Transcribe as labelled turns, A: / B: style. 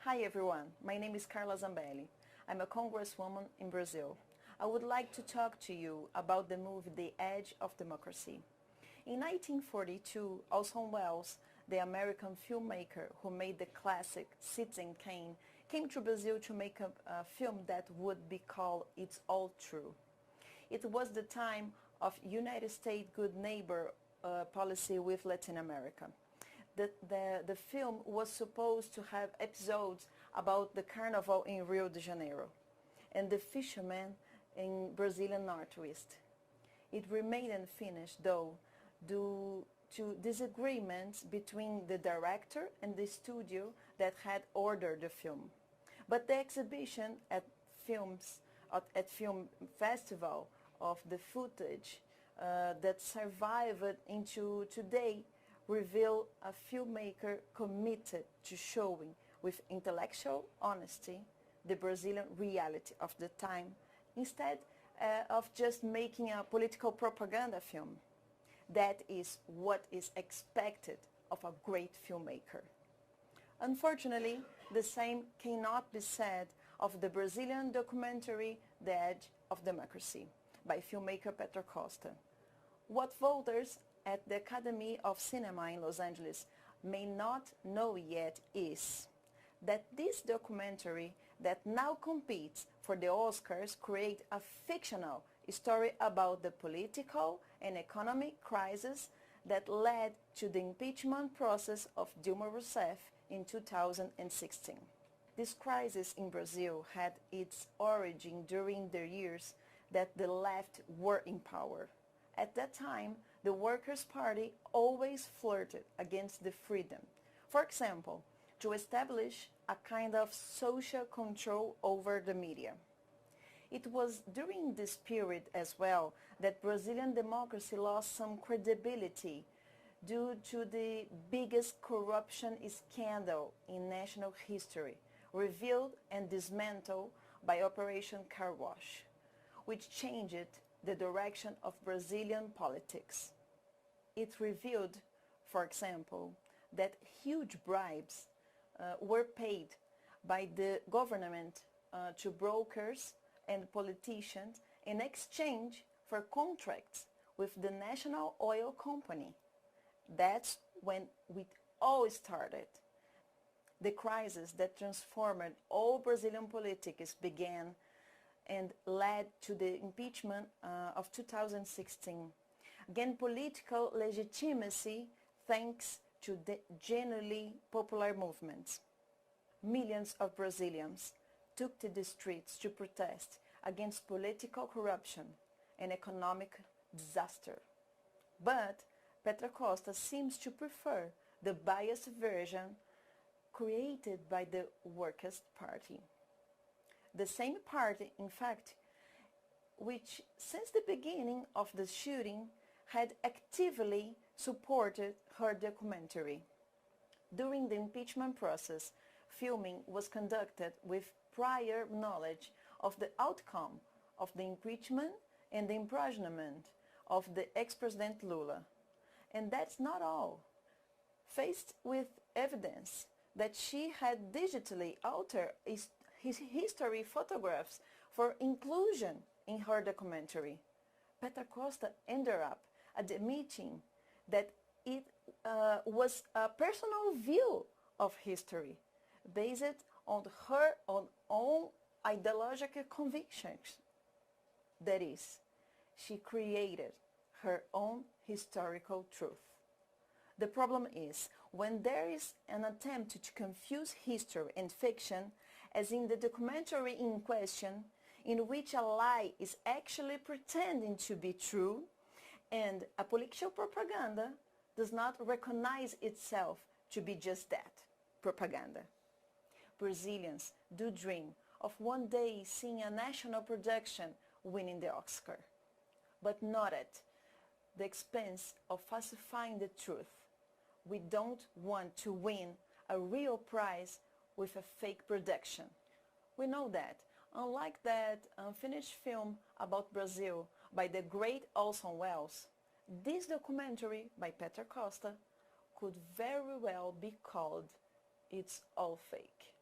A: Hi everyone, my name is Carla Zambelli. I'm a congresswoman in Brazil. I would like to talk to you about the movie The Edge of Democracy. In 1942, Orson Welles, the American filmmaker who made the classic Citizen Kane, came to Brazil to make a film that would be called It's All True. It was the time of United States good neighbor policy with Latin America. The film was supposed to have episodes about the carnival in Rio de Janeiro and the fishermen in Brazilian Northwest. It remained unfinished though due to disagreements between the director and the studio that had ordered the film. But the exhibition at film festival of the footage that survived into today reveal a filmmaker committed to showing with intellectual honesty the Brazilian reality of the time instead of just making a political propaganda film. That is what is expected of a great filmmaker. Unfortunately, the same cannot be said of the Brazilian documentary The Edge of Democracy by filmmaker Pietra Costa. What voters at the Academy of Cinema in Los Angeles may not know yet is that this documentary that now competes for the Oscars creates a fictional story about the political and economic crisis that led to the impeachment process of Dilma Rousseff in 2016. This crisis in Brazil had its origin during the years that the left were in power. At that time, the Workers' Party always flirted against the freedom. For example, to establish a kind of social control over the media. It was during this period as well that Brazilian democracy lost some credibility due to the biggest corruption scandal in national history, revealed and dismantled by Operation Car Wash, which changed the direction of Brazilian politics. It revealed, for example, that huge bribes were paid by the government to brokers and politicians in exchange for contracts with the National Oil Company. That's when it all started. The crisis that transformed all Brazilian politics began and led to the impeachment of 2016. Gained political legitimacy thanks to the genuinely popular movements. Millions of Brazilians took to the streets to protest against political corruption and economic disaster. But Pietra Costa seems to prefer the biased version created by the Workers' Party. The same party, in fact, which since the beginning of the shooting had actively supported her documentary. During the impeachment process, filming was conducted with prior knowledge of the outcome of the impeachment and the imprisonment of the ex-president Lula. And that's not all. Faced with evidence that she had digitally altered his history photographs for inclusion in her documentary, Pietra Costa ended up admitting that it was a personal view of history based on her own ideological convictions. That is, she created her own historical truth. The problem is when there is an attempt to confuse history and fiction, as in the documentary in question, in which a lie is actually pretending to be true, and a political propaganda does not recognize itself to be just that, propaganda. Brazilians do dream of one day seeing a national production winning the Oscar, but not at the expense of falsifying the truth. We don't want to win a real prize with a fake production. We know that, unlike that unfinished film about Brazil by the great Orson Welles, this documentary by Pietra Costa could very well be called It's All Fake.